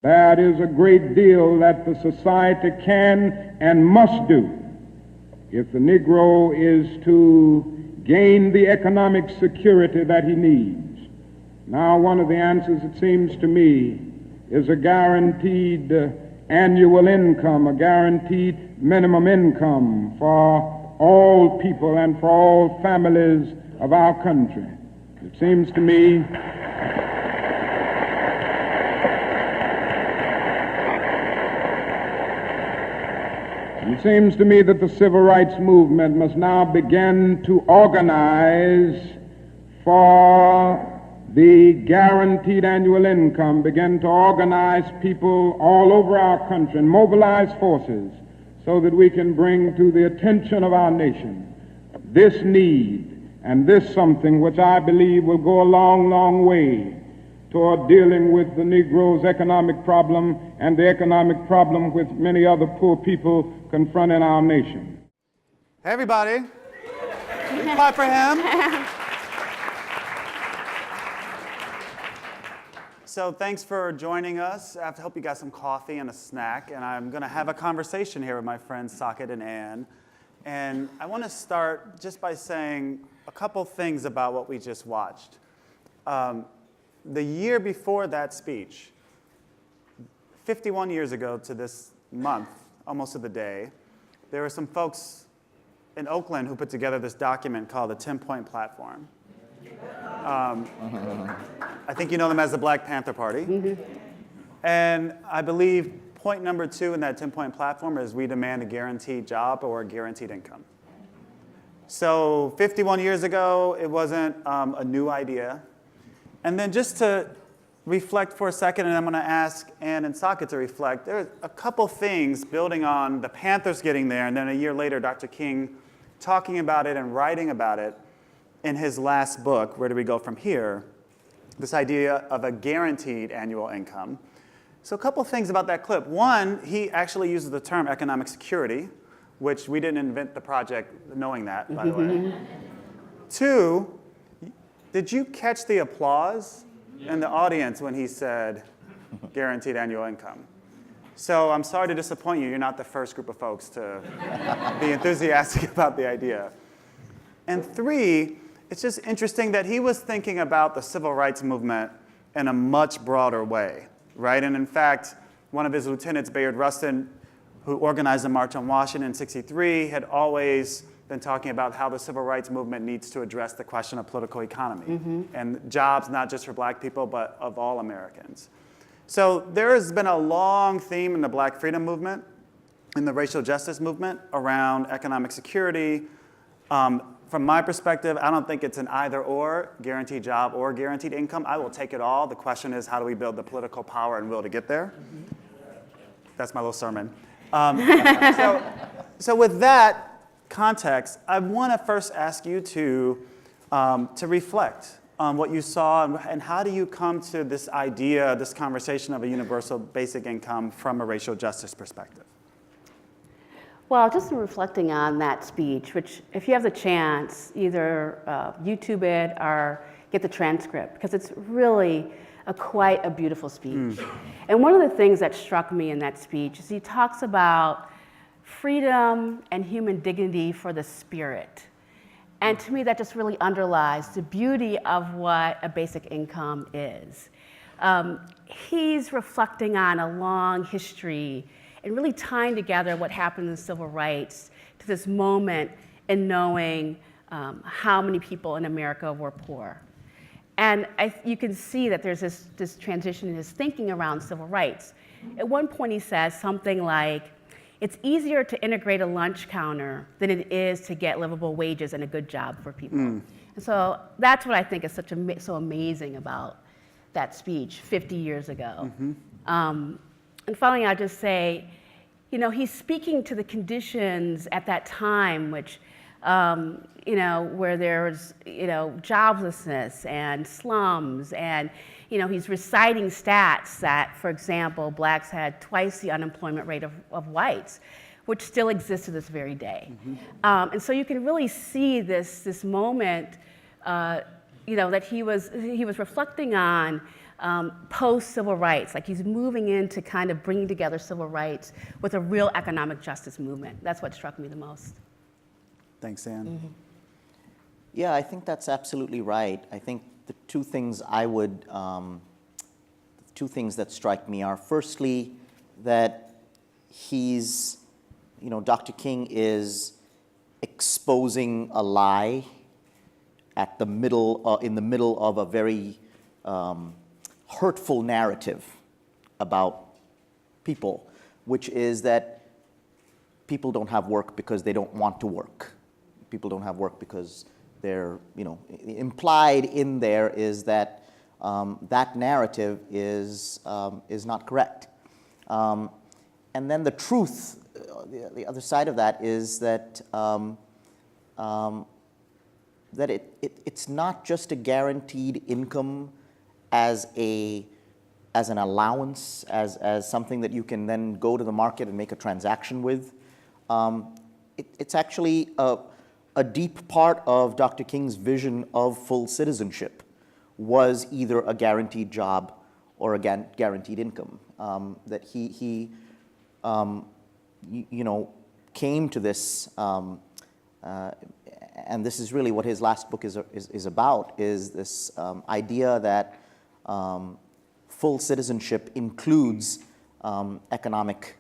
That is a great deal that the society can and must do if the Negro is to gain the economic security that he needs. Now, one of the answers, it seems to me, is a guaranteed annual income, a guaranteed minimum income for all people and for all families of our country. It seems to me that the civil rights movement must now begin to organize for the guaranteed annual income, begin to organize people all over our country and mobilize forces so that we can bring to the attention of our nation this need and this something which I believe will go a long, long way toward dealing with the Negro's economic problem and the economic problem which many other poor people confront in our nation. Hey, everybody. Clap for him. So thanks for joining us. I hope you got some coffee and a snack, and I'm going to have a conversation here with my friends Saket and Ann. And I want to start just by saying a couple things about what we just watched. The year before that speech, 51 years ago to this month, almost to the day, there were some folks in Oakland who put together this document called the 10-Point Platform. I think you know them as the Black Panther Party. Mm-hmm. And I believe point number 2 in that 10-point platform is we demand a guaranteed job or a guaranteed income. So 51 years ago, it wasn't a new idea. And then just to reflect for a second, and I'm going to ask Ann and Saket to reflect, there are a couple things building on the Panthers getting there, and then a year later, Dr. King talking about it and writing about it in his last book, Where Do We Go From Here? This idea of a guaranteed annual income. So a couple things about that clip. One, he actually uses the term economic security, which we didn't invent the project knowing that, by the way. 2, did you catch the applause in the audience when he said guaranteed annual income? So I'm sorry to disappoint you. You're not the first group of folks to be enthusiastic about the idea. And 3, it's just interesting that he was thinking about the civil rights movement in a much broader way, right? And in fact, one of his lieutenants, Bayard Rustin, who organized the March on Washington in '63, had always been talking about how the civil rights movement needs to address the question of political economy and jobs, not just for black people, but of all Americans. So there has been a long theme in the black freedom movement, in the racial justice movement, around economic security. From my perspective, I don't think it's an either or, guaranteed job or guaranteed income. I will take it all. The question is, how do we build the political power and will to get there? That's my little sermon. So with that context, I want to first ask you to reflect on what you saw and how do you come to this idea, this conversation of a universal basic income from a racial justice perspective? Well, just in reflecting on that speech, which if you have the chance, either YouTube it or get the transcript, because it's really quite a beautiful speech. And one of the things that struck me in that speech is he talks about freedom and human dignity for the spirit. And to me, that just really underlies the beauty of what a basic income is. He's reflecting on a long history and really tying together what happened in civil rights to this moment in knowing how many people in America were poor. And you can see that there's this transition in his thinking around civil rights. At one point he says something like, it's easier to integrate a lunch counter than it is to get livable wages and a good job for people. And so that's what I think is so amazing about that speech 50 years ago. And finally, I'll just say, he's speaking to the conditions at that time, which, where there's, joblessness and slums, and, he's reciting stats that, for example, blacks had twice the unemployment rate of whites, which still exists to this very day. And so you can really see this moment, that he was reflecting on post-civil rights, like he's moving into kind of bringing together civil rights with a real economic justice movement. That's what struck me the most. Thanks, Ann. Mm-hmm. Yeah, I think that's absolutely right. I think the two things two things that strike me are, firstly, that he's, Dr. King is exposing a lie in the middle of a very hurtful narrative about people, which is that people don't have work because they don't want to work. People don't have work because they're, implied in there is that that narrative is not correct. And then the truth, the other side of that is that that it's not just a guaranteed income as an allowance, as something that you can then go to the market and make a transaction with. It's actually a deep part of Dr. King's vision of full citizenship was either a guaranteed job or a guaranteed income. That he came to this, and this is really what his last book is about, is this idea that full citizenship includes economic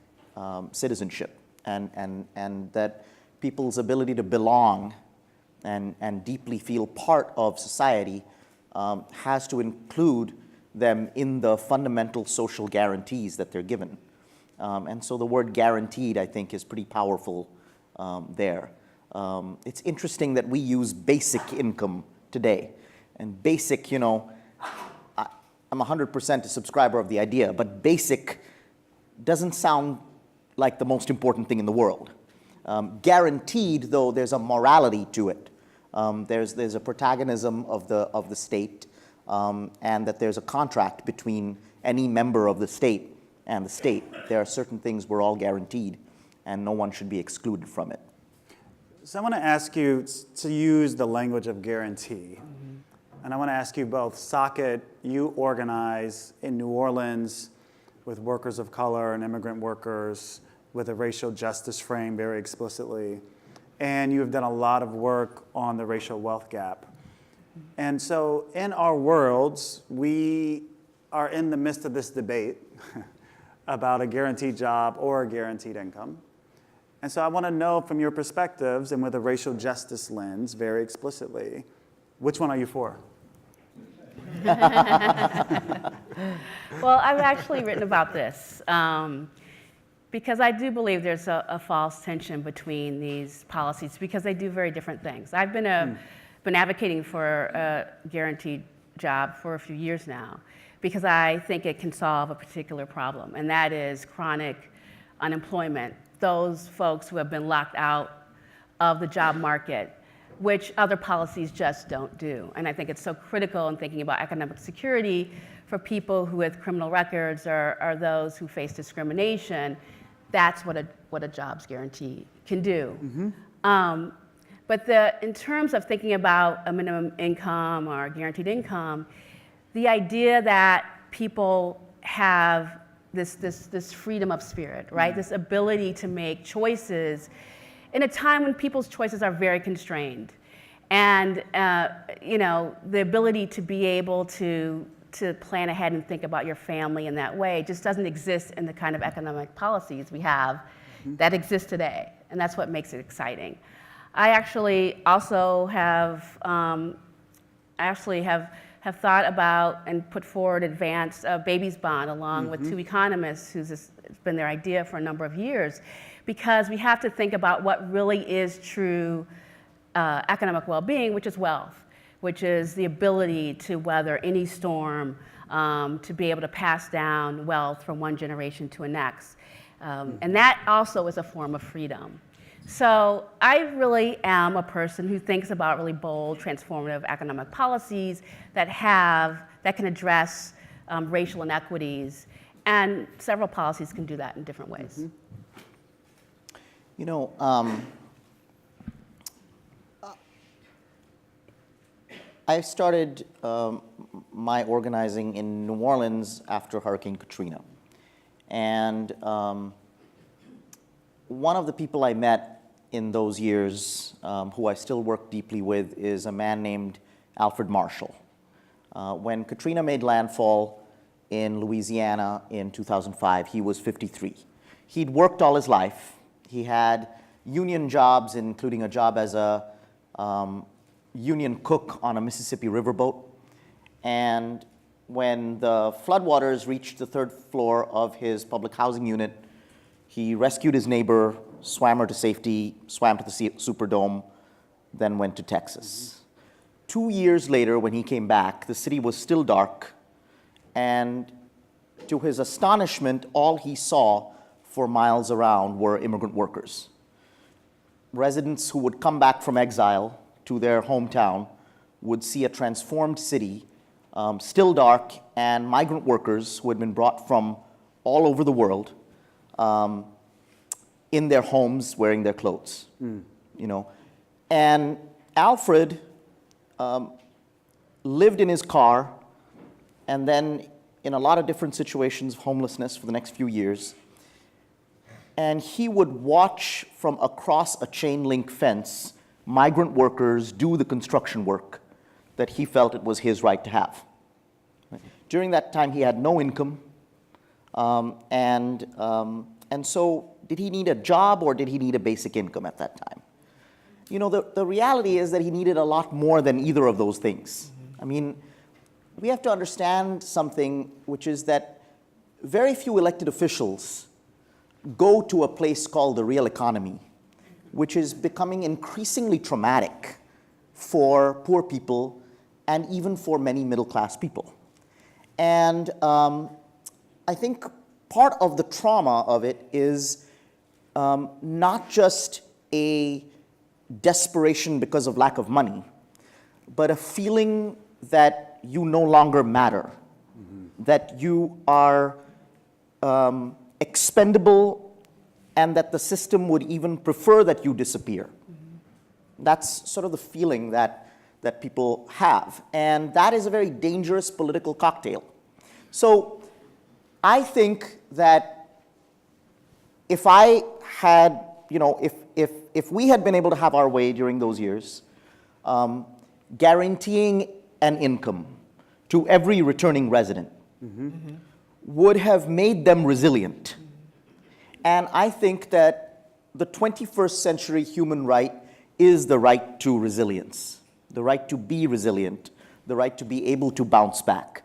citizenship, and that people's ability to belong and deeply feel part of society has to include them in the fundamental social guarantees that they're given. And so the word guaranteed, I think, is pretty powerful there. It's interesting that we use basic income today. And basic, I'm 100% a subscriber of the idea, but basic doesn't sound like the most important thing in the world. Guaranteed, though, there's a morality to it. There's a protagonism of the state, and that there's a contract between any member of the state and the state. There are certain things we're all guaranteed, and no one should be excluded from it. So I want to ask you to use the language of guarantee. Mm-hmm. And I want to ask you both. Saket, you organize in New Orleans with workers of color and immigrant workers with a racial justice frame very explicitly. And you have done a lot of work on the racial wealth gap. And so in our worlds, we are in the midst of this debate about a guaranteed job or a guaranteed income. And so I want to know from your perspectives and with a racial justice lens very explicitly, which one are you for? Well, I've actually written about this because I do believe there's a false tension between these policies because they do very different things. I've been advocating for a guaranteed job for a few years now because I think it can solve a particular problem, and that is chronic unemployment, those folks who have been locked out of the job market, which other policies just don't do. And I think it's so critical in thinking about economic security for people who with criminal records or those who face discrimination. That's what a jobs guarantee can do. Mm-hmm. But in terms of thinking about a minimum income or guaranteed income, the idea that people have this freedom of spirit, right? Mm-hmm. This ability to make choices in a time when people's choices are very constrained. And the ability to be able to plan ahead and think about your family in that way just doesn't exist in the kind of economic policies we have mm-hmm. that exist today. And that's what makes it exciting. I actually also have thought about and put forward advanced babies bond along mm-hmm. with two economists who's been their idea for a number of years, because we have to think about what really is true economic well-being, which is wealth, which is the ability to weather any storm, to be able to pass down wealth from one generation to the next. And that also is a form of freedom. So I really am a person who thinks about really bold, transformative economic policies that can address racial inequities, and several policies can do that in different ways. Mm-hmm. I started my organizing in New Orleans after Hurricane Katrina. And one of the people I met in those years, who I still work deeply with, is a man named Alfred Marshall. When Katrina made landfall in Louisiana in 2005, he was 53. He'd worked all his life. He had union jobs, including a job as a union cook on a Mississippi riverboat. And when the floodwaters reached the third floor of his public housing unit, he rescued his neighbor, swam her to safety, swam to the Superdome, then went to Texas. 2 years later, when he came back, the city was still dark, and to his astonishment, all he saw for miles around were immigrant workers. Residents who would come back from exile to their hometown would see a transformed city, still dark, and migrant workers who had been brought from all over the world in their homes wearing their clothes. You know. And Alfred lived in his car and then in a lot of different situations of homelessness for the next few years. And he would watch from across a chain link fence migrant workers do the construction work that he felt it was his right to have. During that time, he had no income. And so did he need a job or did he need a basic income at that time? You know, the reality is that he needed a lot more than either of those things. I mean, we have to understand something, which is that very few elected officials go to a place called the real economy, which is becoming increasingly traumatic for poor people and even for many middle-class people. And I think part of the trauma of it is not just a desperation because of lack of money, but a feeling that you no longer matter, that you are expendable, and that the system would even prefer that you disappear. That's sort of the feeling that people have. And that is a very dangerous political cocktail. So I think that if I had, you know, if we had been able to have our way during those years, guaranteeing an income to every returning resident would have made them resilient. And I think that the 21st century human right is the right to resilience, the right to be resilient, the right to be able to bounce back.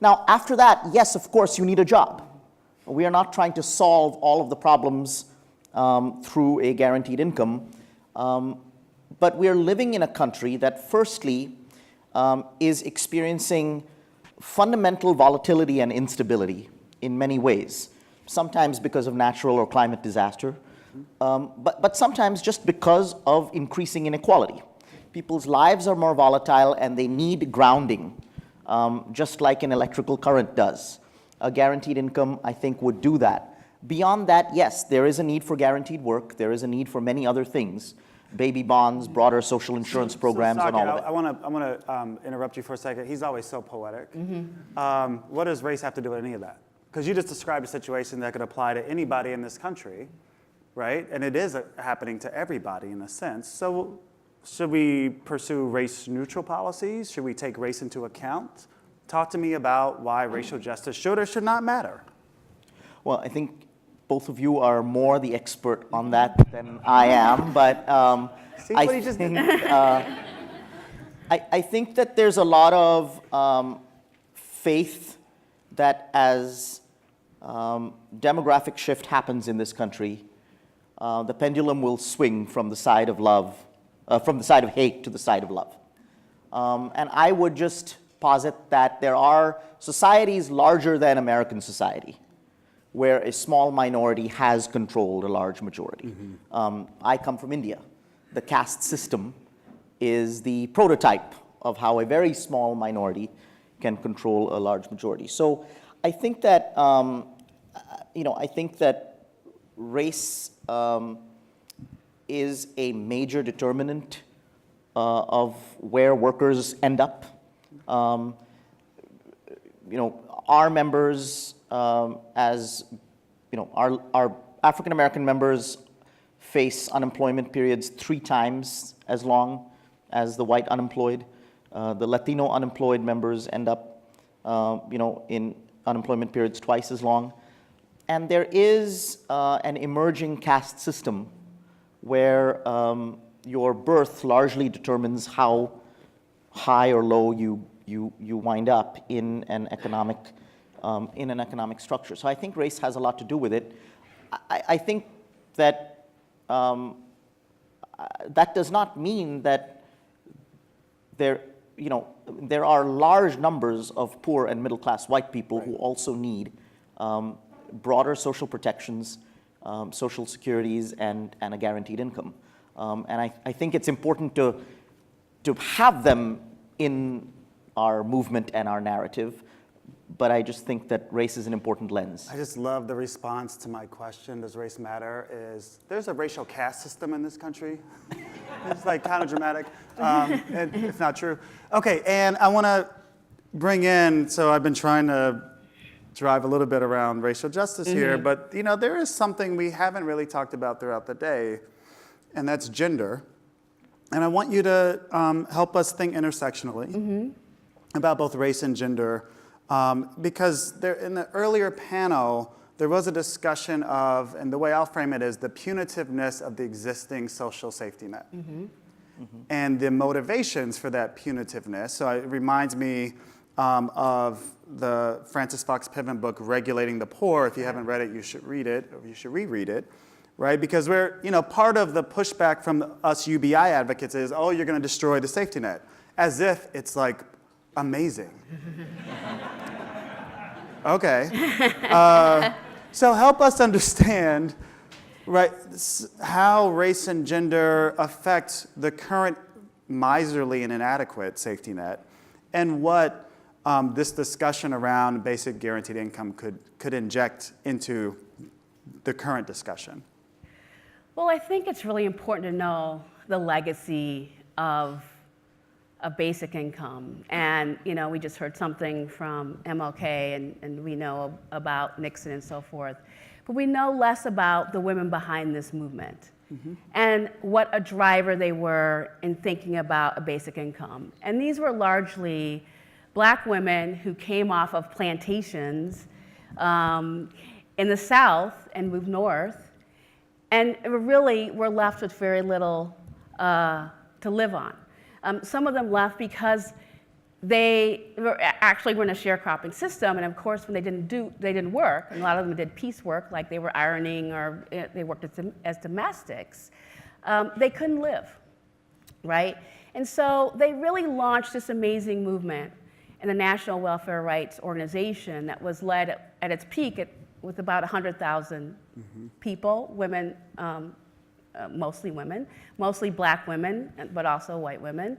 Now, after that, yes, of course, you need a job. We are not trying to solve all of the problems through a guaranteed income, but we are living in a country that, firstly, is experiencing fundamental volatility and instability in many ways, sometimes because of natural or climate disaster, but sometimes just because of increasing inequality. People's lives are more volatile and they need grounding, just like an electrical current does. A guaranteed income, I think, would do that. Beyond that, yes, there is a need for guaranteed work. There is a need for many other things. Baby bonds, broader social insurance programs, and all of it. I want to interrupt you for a second. He's always so poetic. What does race have to do with any of that? Because you just described a situation that could apply to anybody in this country, right? And it is happening to everybody in a sense. So should we pursue race-neutral policies? Should we take race into account? Talk to me about why racial justice should or should not matter. Well, I think both of you are more the expert on that than I am, but I think that there's a lot of faith that as demographic shift happens in this country, the pendulum will swing from the side of love, from the side of hate to the side of love. And I would just posit that there are societies larger than American society where a small minority has controlled a large majority. I come from India. The caste system is the prototype of how a very small minority can control a large majority. So I think that, I think that race is a major determinant of where workers end up. Our members, as our African American members face unemployment periods 3 times as long as the white unemployed. The Latino unemployed members end up, in unemployment periods twice as long. And there is an emerging caste system where your birth largely determines how high or low you wind up in an economic structure. So I think race has a lot to do with it. I think that that does not mean that there are large numbers of poor and middle class white people who also need broader social protections, social securities, and a guaranteed income. And I think it's important to have them in our movement and our narrative, but I just think that race is an important lens. I just love the response to my question, does race matter, is there's a racial caste system in this country. It's like kind of dramatic, and if not true. Okay, and I want to bring in, so I've been trying to drive a little bit around racial justice here, but there is something we haven't really talked about throughout the day, and that's gender. And I want you to help us think intersectionally about both race and gender, because in the earlier panel, there was a discussion of, and the way I'll frame it is the punitiveness of the existing social safety net. And the motivations for that punitiveness. So it reminds me of the Francis Fox Piven book, Regulating the Poor. If you haven't read it, you should read it, or you should reread it, right? Because we're, part of the pushback from us UBI advocates is, oh, you're going to destroy the safety net, as if it's like amazing. Okay. So help us understand, right, how race and gender affect the current miserly and inadequate safety net, and what this discussion around basic guaranteed income could inject into the current discussion. Well, I think it's really important to know the legacy of a basic income. And, we just heard something from MLK, and we know about Nixon and so forth. But we know less about the women behind this movement and what a driver they were in thinking about a basic income. And these were largely Black women who came off of plantations in the South and moved north, and really were left with very little to live on. Some of them left because they were in a sharecropping system, and of course, when they didn't work, and a lot of them did piecework, like they were ironing or they worked as domestics, they couldn't live, right? And so they really launched this amazing movement in the National Welfare Rights Organization that was led at its peak with about 100,000 people, women, mostly Black women, but also white women.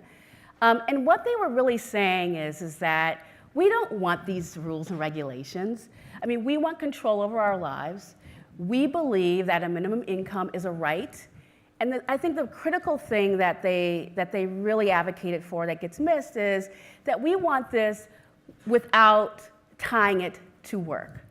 And what they were really saying is that we don't want these rules and regulations. I mean, we want control over our lives. We believe that a minimum income is a right. And I think the critical thing that they really advocated for that gets missed is that we want this without tying it to work.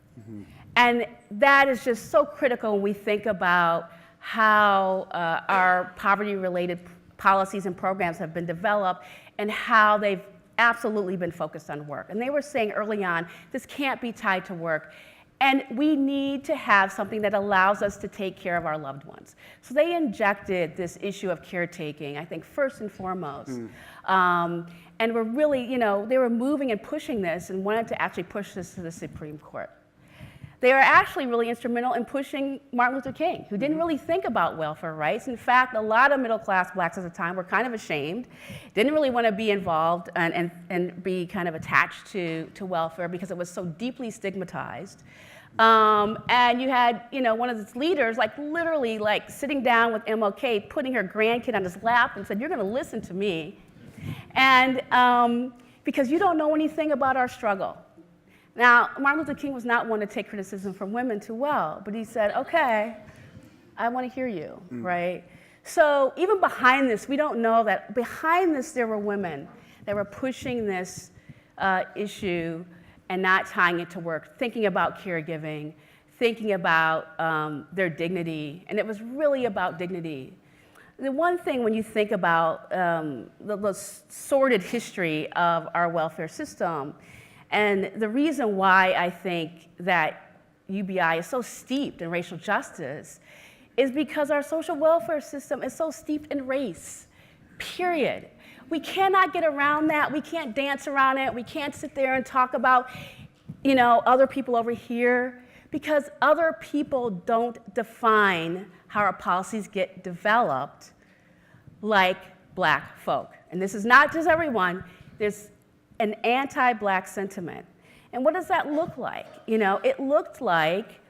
And that is just so critical when we think about how our poverty-related policies and programs have been developed and how they've absolutely been focused on work. And they were saying early on, this can't be tied to work. And we need to have something that allows us to take care of our loved ones. So they injected this issue of caretaking, I think, first and foremost. And were really, they were moving and pushing this and wanted to actually push this to the Supreme Court. They are actually really instrumental in pushing Martin Luther King, who didn't really think about welfare rights. In fact, a lot of middle-class Blacks at the time were kind of ashamed, didn't really want to be involved and be kind of attached to welfare because it was so deeply stigmatized. And you had, one of its leaders, literally sitting down with MLK, putting her grandkid on his lap and said, "You're going to listen to me. And because you don't know anything about our struggle." Now, Martin Luther King was not one to take criticism from women too well, but he said, "Okay, I want to hear you," right? So even behind this, we don't know that behind this there were women that were pushing this issue and not tying it to work, thinking about caregiving, thinking about their dignity, and it was really about dignity. The one thing when you think about the sordid history of our welfare system, and the reason why I think that UBI is so steeped in racial justice is because our social welfare system is so steeped in race, period. We cannot get around that. We can't dance around it. We can't sit there and talk about, other people over here, because other people don't define how our policies get developed like Black folk. And this is not just everyone. There's an anti-Black sentiment. And what does that look like? It looked like,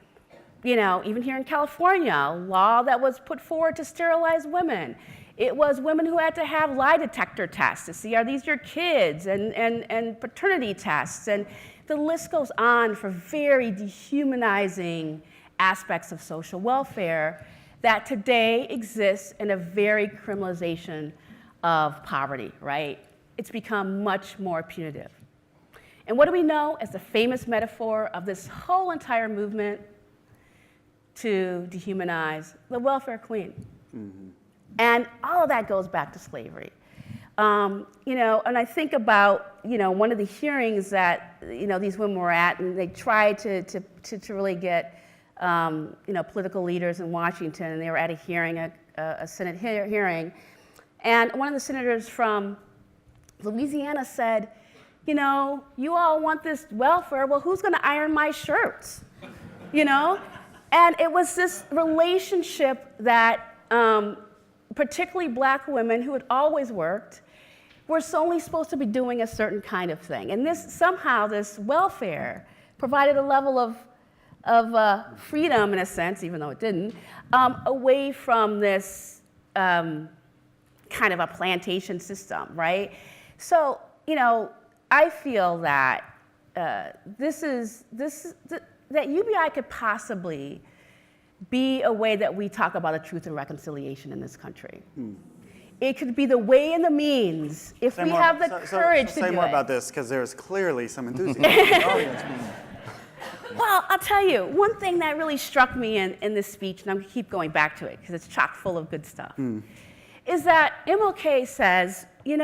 even here in California, a law that was put forward to sterilize women. It was women who had to have lie detector tests to see, are these your kids, and paternity tests. And the list goes on for very dehumanizing aspects of social welfare that today exists in a very criminalization of poverty, right? It's become much more punitive. And what do we know as the famous metaphor of this whole entire movement to dehumanize? The welfare queen. Mm-hmm. And all of that goes back to slavery. And I think about, one of the hearings that, these women were at, and they tried to really get, political leaders in Washington, and they were at a hearing, a Senate hearing, and one of the senators from Louisiana said, you all want this welfare, well, who's gonna iron my shirts? And it was this relationship that particularly Black women who had always worked were only supposed to be doing a certain kind of thing. And this welfare provided a level of freedom, in a sense, even though it didn't, away from this kind of a plantation system, right? So, I feel that that UBI could possibly be a way that we talk about the truth and reconciliation in this country. It could be the way and the means if we have the courage to do it. Say more about this, because there's clearly some enthusiasm in the audience. Well, I'll tell you, one thing that really struck me in this speech, and I'm going to keep going back to it because it's chock full of good stuff, is that MLK says, in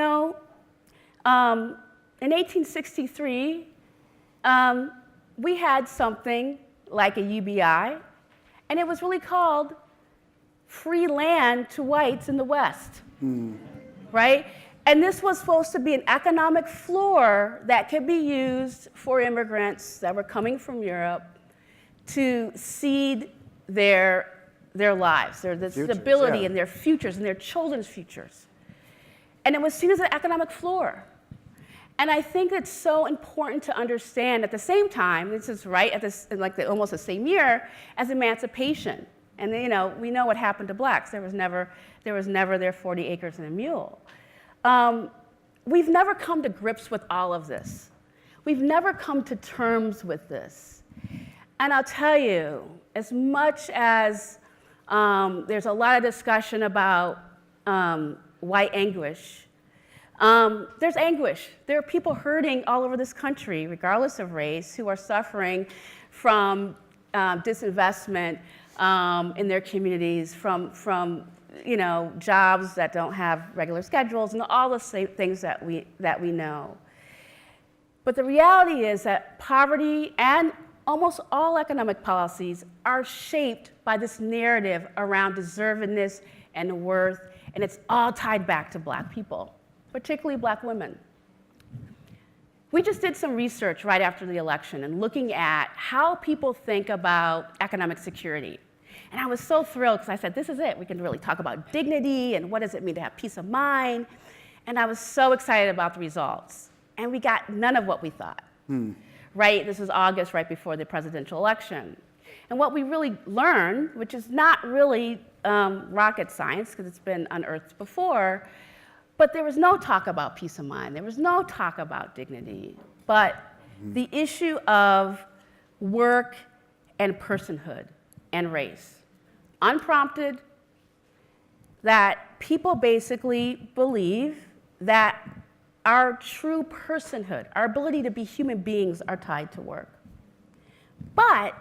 1863, we had something like a UBI, and it was really called free land to whites in the West, right? And this was supposed to be an economic floor that could be used for immigrants that were coming from Europe to seed their lives, their stability and their futures and their children's futures. And it was seen as an economic floor. And I think it's so important to understand at the same time, this is right at this, almost the same year as emancipation. And we know what happened to Blacks. There was never their 40 acres and a mule. We've never come to grips with all of this. We've never come to terms with this. And I'll tell you, as much as there's a lot of discussion about white anguish, there's anguish. There are people hurting all over this country, regardless of race, who are suffering from disinvestment in their communities, from jobs that don't have regular schedules, and all the same things that we know. But the reality is that poverty and almost all economic policies are shaped by this narrative around deservedness and worth, and it's all tied back to Black people, particularly Black women. We just did some research right after the election and looking at how people think about economic security. And I was so thrilled because I said, this is it. We can really talk about dignity and what does it mean to have peace of mind. And I was so excited about the results. And we got none of what we thought, right? This was August, right before the presidential election. And what we really learned, which is not really rocket science because it's been unearthed before, but there was no talk about peace of mind. There was no talk about dignity. But the issue of work and personhood and race, unprompted, that people basically believe that our true personhood, our ability to be human beings, are tied to work. But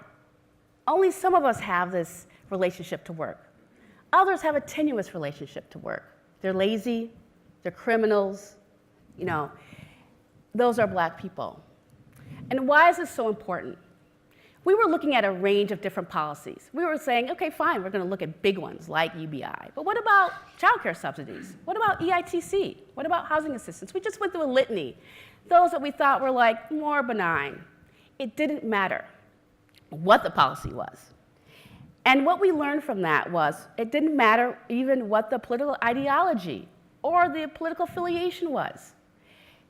only some of us have this relationship to work. Others have a tenuous relationship to work. They're lazy, they're criminals, those are Black people. And why is this so important? We were looking at a range of different policies. We were saying, okay, fine, we're going to look at big ones like UBI. But what about childcare subsidies? What about EITC? What about housing assistance? We just went through a litany. Those that we thought were like more benign. It didn't matter what the policy was. And what we learned from that was it didn't matter even what the political ideology or the political affiliation was.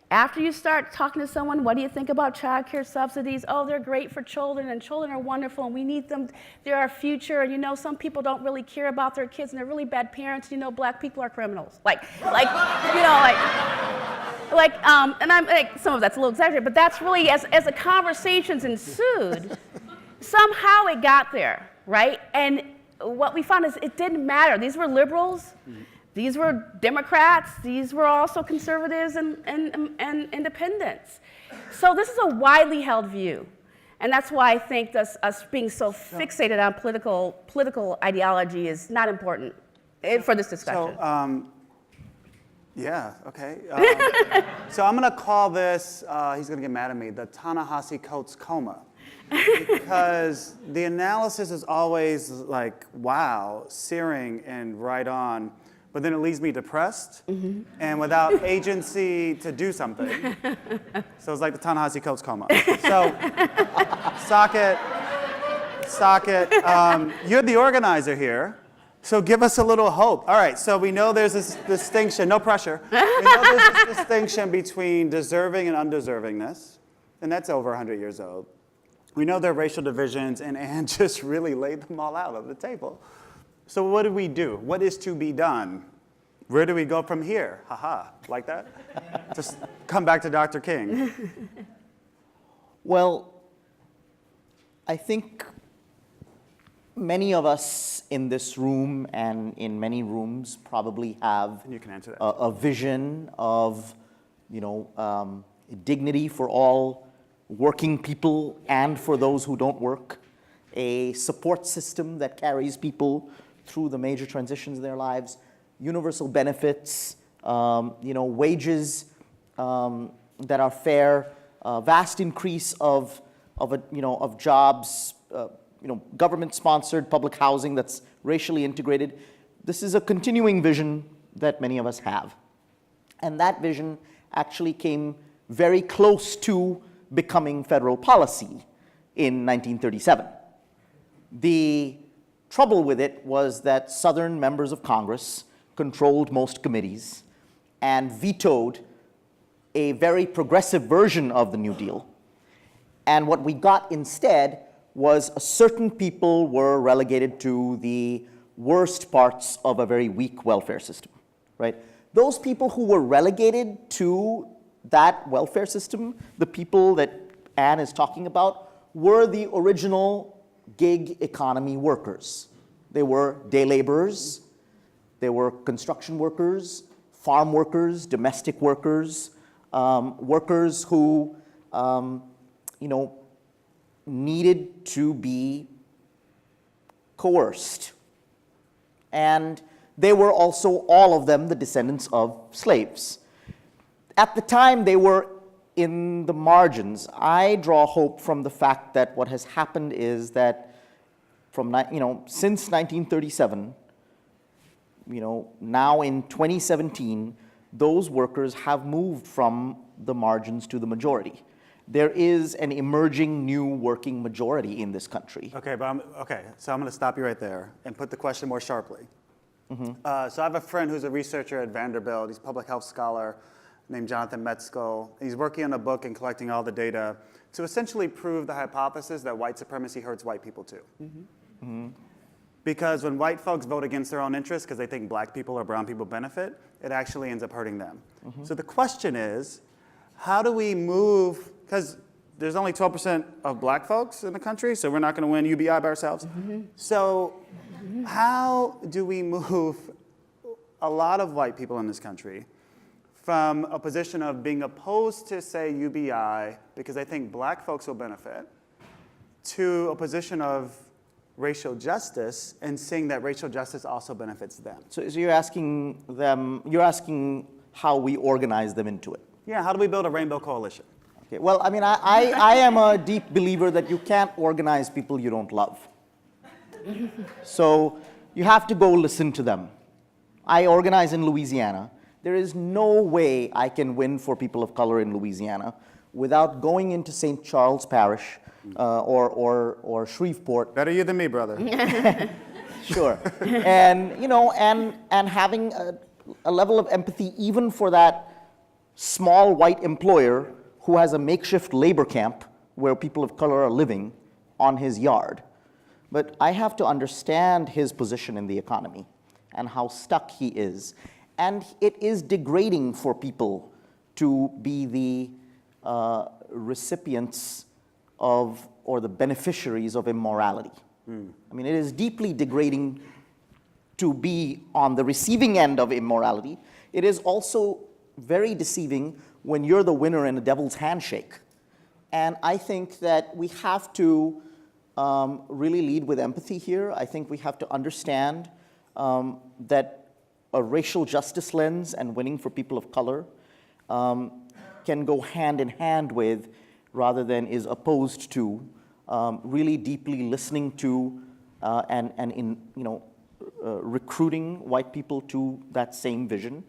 After you start talking to someone, what do you think about child care subsidies? Oh, they're great for children, and children are wonderful, and we need them. They're our future, and some people don't really care about their kids, and they're really bad parents. Black people are criminals. And I'm like, some of that's a little exaggerated, but that's really, as the conversations ensued, somehow it got there, right? And what we found is it didn't matter. These were liberals. These were Democrats. These were also conservatives and independents. So this is a widely held view. And that's why I think us being so fixated on political ideology is not important for this discussion. So, yeah, okay. So I'm going to call this, he's going to get mad at me, the Ta-Nehisi Coates coma. Because the analysis is always like, wow, searing and right on. But then it leaves me depressed and without agency to do something. So it's like the Ta-Nehisi Coates coma. So, Saket, you're the organizer here, so give us a little hope. All right, so we know there's this distinction, no pressure. We know there's this distinction between deserving and undeservingness, and that's over 100 years old. We know there are racial divisions, and Anne just really laid them all out on the table. So what do we do? What is to be done? Where do we go from here? Haha, like that? Just come back to Dr. King. Well, I think many of us in this room and in many rooms probably have And you can answer that. a vision of, dignity for all working people and for those who don't work, a support system that carries people through the major transitions in their lives, universal benefits, wages that are fair, vast increase of jobs, government-sponsored public housing that's racially integrated. This is a continuing vision that many of us have. And that vision actually came very close to becoming federal policy in 1937. The trouble with it was that Southern members of Congress controlled most committees and vetoed a very progressive version of the New Deal. And what we got instead was a certain people were relegated to the worst parts of a very weak welfare system, right? Those people who were relegated to that welfare system, the people that Anne is talking about, were the original gig economy workers. They were day laborers, they were construction workers, farm workers, domestic workers, workers who, needed to be coerced. And they were also, all of them, the descendants of slaves. At the time, they were in the margins. I draw hope from the fact that what has happened is that since 1937, now in 2017, those workers have moved from the margins to the majority. There is an emerging new working majority in this country. Okay, so I'm going to stop you right there and put the question more sharply. So I have a friend who's a researcher at Vanderbilt. He's a public health scholar named Jonathan Metzger. He's working on a book and collecting all the data to essentially prove the hypothesis that white supremacy hurts white people too. Because when white folks vote against their own interests because they think black people or brown people benefit, it actually ends up hurting them. So the question is, how do we move, because there's only 12% of black folks in the country, so we're not going to win UBI by ourselves. So how do we move a lot of white people in this country from a position of being opposed to, say, UBI because they think black folks will benefit, to a position of racial justice and seeing that racial justice also benefits them. So you're asking how we organize them into it. Yeah, how do we build a rainbow coalition? Okay, well, I mean, I am a deep believer that you can't organize people you don't love. So you have to go listen to them. I organize in Louisiana. There is no way I can win for people of color in Louisiana without going into St. Charles Parish or Shreveport. Better you than me, brother. Sure. And, you know, and having a level of empathy even for that small white employer who has a makeshift labor camp where people of color are living on his yard. But I have to understand his position in the economy and how stuck he is. And it is degrading for people to be the recipients of or the beneficiaries of immorality. I mean, it is deeply degrading to be on the receiving end of immorality. It is also very deceiving when you're the winner in a devil's handshake. And I think that we have to really lead with empathy here. I think we have to understand that a racial justice lens and winning for people of color can go hand in hand with, rather than is opposed to, really deeply listening to and in, you know, recruiting white people to that same vision.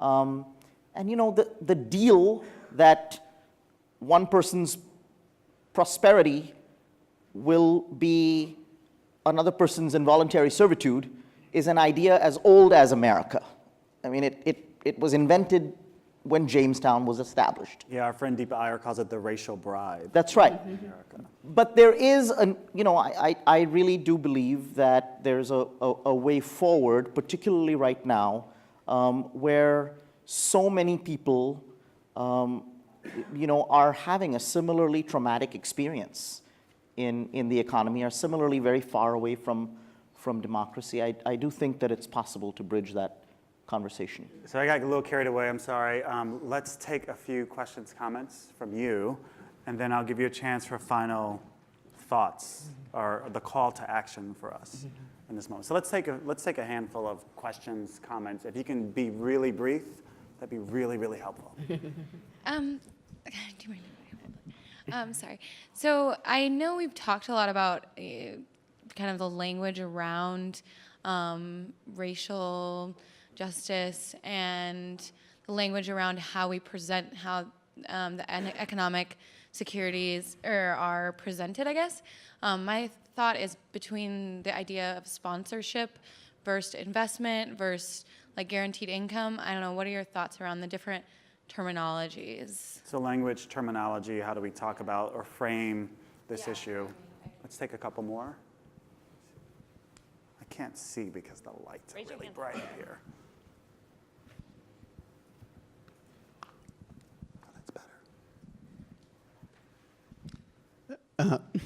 And you know, the deal that one person's prosperity will be another person's involuntary servitude is an idea as old as America. I mean, it was invented when Jamestown was established. Yeah, our friend Deepa Iyer calls it the racial bribe. That's right. But there is, you know, I really do believe that there's a way forward, particularly right now, where so many people, you know, are having a similarly traumatic experience in the economy, are similarly very far away from democracy. I do think that it's possible to bridge that conversation. So I got a little carried away, I'm sorry. Let's take a few questions, comments from you, and then I'll give you a chance for final thoughts or the call to action for us in this moment. So let's take a handful of questions, comments. If you can be really brief, that'd be really, really helpful. Sorry. So I know we've talked a lot about kind of the language around racial justice and the language around how we present how the economic securities are presented, I guess. My thought is between the idea of sponsorship versus investment versus like guaranteed income. I don't know, what are your thoughts around the different terminologies? So language, terminology, how do we talk about or frame this issue? Let's take a couple more. I can't see because the lights are really bright up here.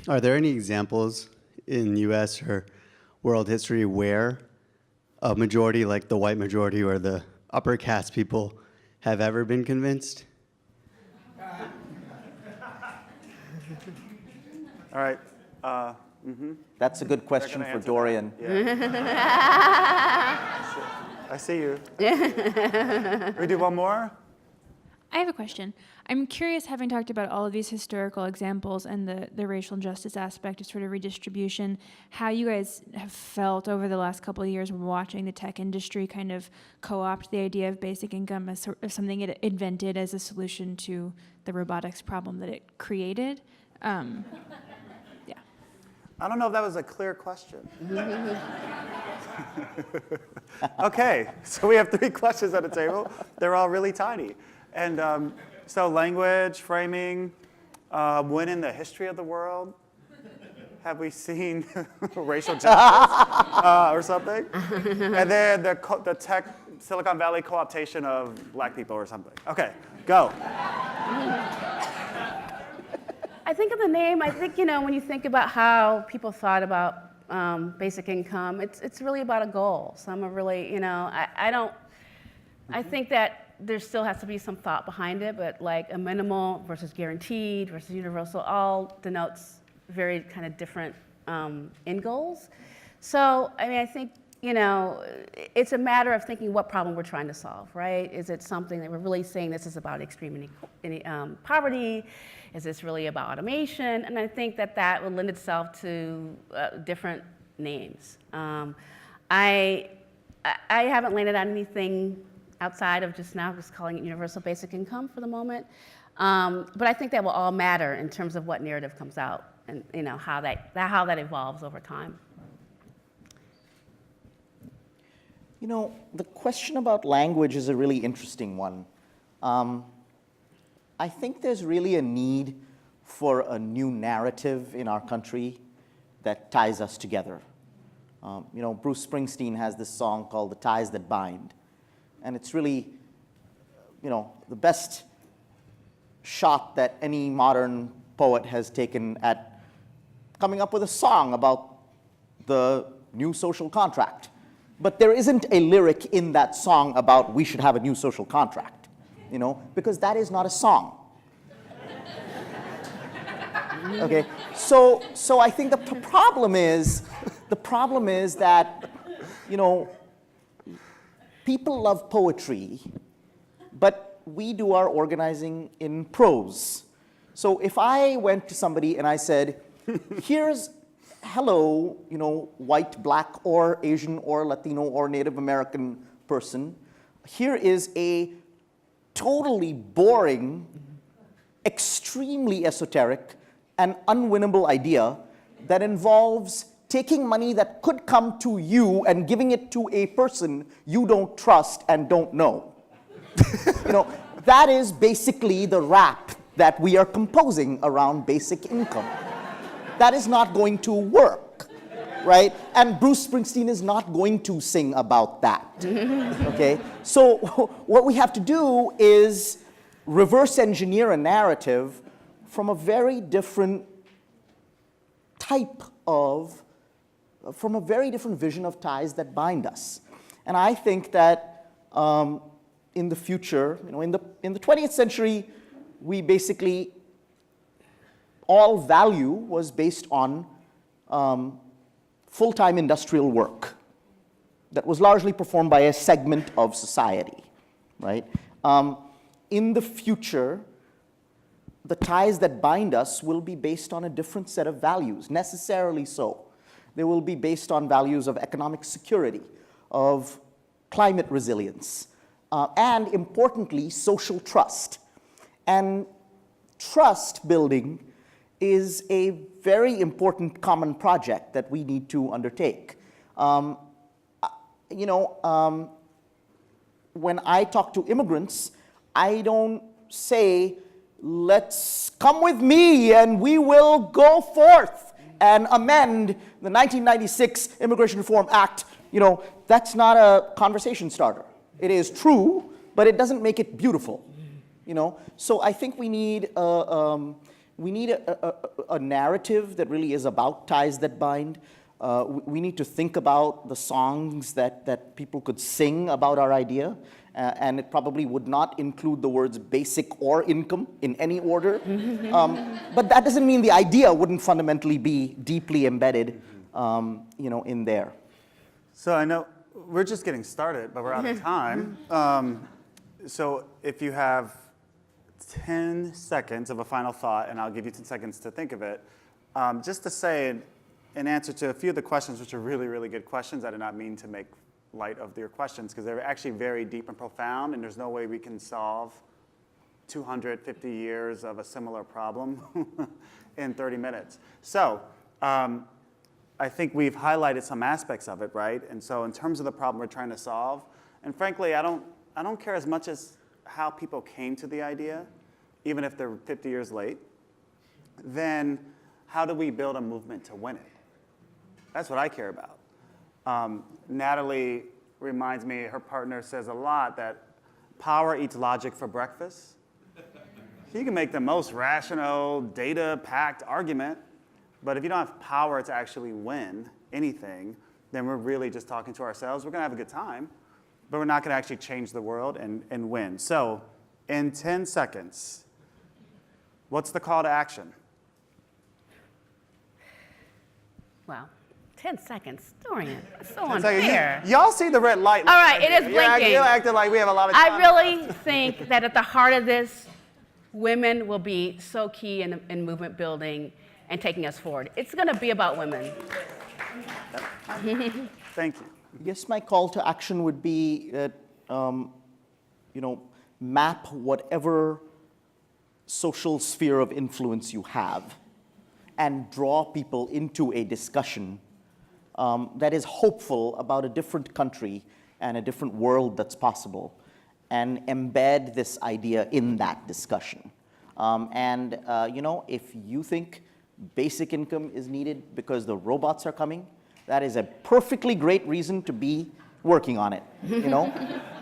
Are there any examples in U.S. or world history where a majority, like the white majority or the upper caste people, have ever been convinced? All right. That's a good question for Dorian. Yeah. I see you. We do one more? I have a question. I'm curious, having talked about all of these historical examples and the racial justice aspect of sort of redistribution, how you guys have felt over the last couple of years watching the tech industry kind of co-opt the idea of basic income as sort of something it invented as a solution to the robotics problem that it created. Yeah. I don't know if that was a clear question. Okay, so we have 3 questions at the table. They're all really tiny. And so language, framing, when in the history of the world have we seen racial justice or something? And then the tech Silicon Valley co-optation of black people or something. Okay, go. I think of the name, I think, you know, when you think about how people thought about basic income, it's really about a goal. So I'm a really, you know, I don't I think that there still has to be some thought behind it, but like a minimal versus guaranteed versus universal all denotes very kind of different end goals. So, I mean, I think, you know, it's a matter of thinking what problem we're trying to solve, right? Is it something that we're really saying this is about extreme poverty? Is this really about automation? And I think that that would lend itself to different names. I haven't landed on anything outside of just calling it universal basic income for the moment. But I think that will all matter in terms of what narrative comes out and, you know, how that evolves over time. You know, the question about language is a really interesting one. I think there's really a need for a new narrative in our country that ties us together. You know, Bruce Springsteen has this song called The Ties That Bind. And it's really, you know, the best shot that any modern poet has taken at coming up with a song about the new social contract. But there isn't a lyric in that song about we should have a new social contract, you know, because that is not a song. Okay, so I think the problem is that, you know, people love poetry, but we do our organizing in prose. So if I went to somebody and I said, here's hello, you know, white, black, or Asian, or Latino, or Native American person, here is a totally boring, extremely esoteric, and unwinnable idea that involves taking money that could come to you and giving it to a person you don't trust and don't know. You know, that is basically the rap that we are composing around basic income. That is not going to work, right? And Bruce Springsteen is not going to sing about that, okay? So what we have to do is reverse engineer a narrative from a very different from a very different vision of ties that bind us. And I think that in the future, you know, in the 20th century, we basically, all value was based on full-time industrial work that was largely performed by a segment of society, right? In the future, the ties that bind us will be based on a different set of values, necessarily so. They will be based on values of economic security, of climate resilience, and importantly, social trust. And trust building is a very important common project that we need to undertake. You know, when I talk to immigrants, I don't say, let's come with me and we will go forth and amend the 1996 Immigration Reform Act. You know, that's not a conversation starter. It is true, but it doesn't make it beautiful. You know, so I think we need a narrative that really is about ties that bind. We need to think about the songs that people could sing about our idea, and it probably would not include the words basic or income in any order. But that doesn't mean the idea wouldn't fundamentally be deeply embedded, you know, in there. So I know we're just getting started, but we're out of time. So if you have 10 seconds of a final thought, and I'll give you 10 seconds to think of it, just to say in answer to a few of the questions, which are really, really good questions. I did not mean to make light of your questions, because they're actually very deep and profound, and there's no way we can solve 250 years of a similar problem in 30 minutes. So I think we've highlighted some aspects of it, right? And so in terms of the problem we're trying to solve, and frankly, I don't care as much as how people came to the idea, even if they're 50 years late, then how do we build a movement to win it? That's what I care about. Natalie reminds me, her partner says a lot that power eats logic for breakfast. You can make the most rational, data-packed argument, but if you don't have power to actually win anything, then we're really just talking to ourselves. We're going to have a good time, but we're not going to actually change the world and win. So in 10 seconds, what's the call to action? Wow. 10 seconds. Dorian, that's so 10 seconds. unfair. Y'all see the red light. All right, it is blinking. You're acting like we have a lot of time. I really think that at the heart of this, women will be so key in movement building and taking us forward. It's going to be about women. Thank you. I guess my call to action would be that, map whatever social sphere of influence you have and draw people into a discussion that is hopeful about a different country and a different world that's possible, and embed this idea in that discussion. If you think basic income is needed because the robots are coming, that is a perfectly great reason to be working on it,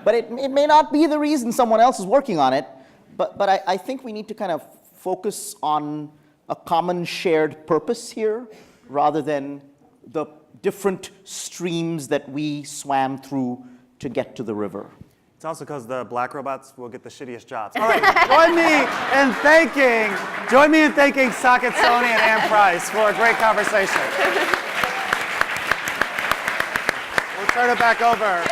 But it may not be the reason someone else is working on it, but I think we need to kind of focus on a common shared purpose here rather than the different streams that we swam through to get to the river. It's also because the black robots will get the shittiest jobs. All right, join me in thanking Saket Soni and Ann Price for a great conversation. We'll turn it back over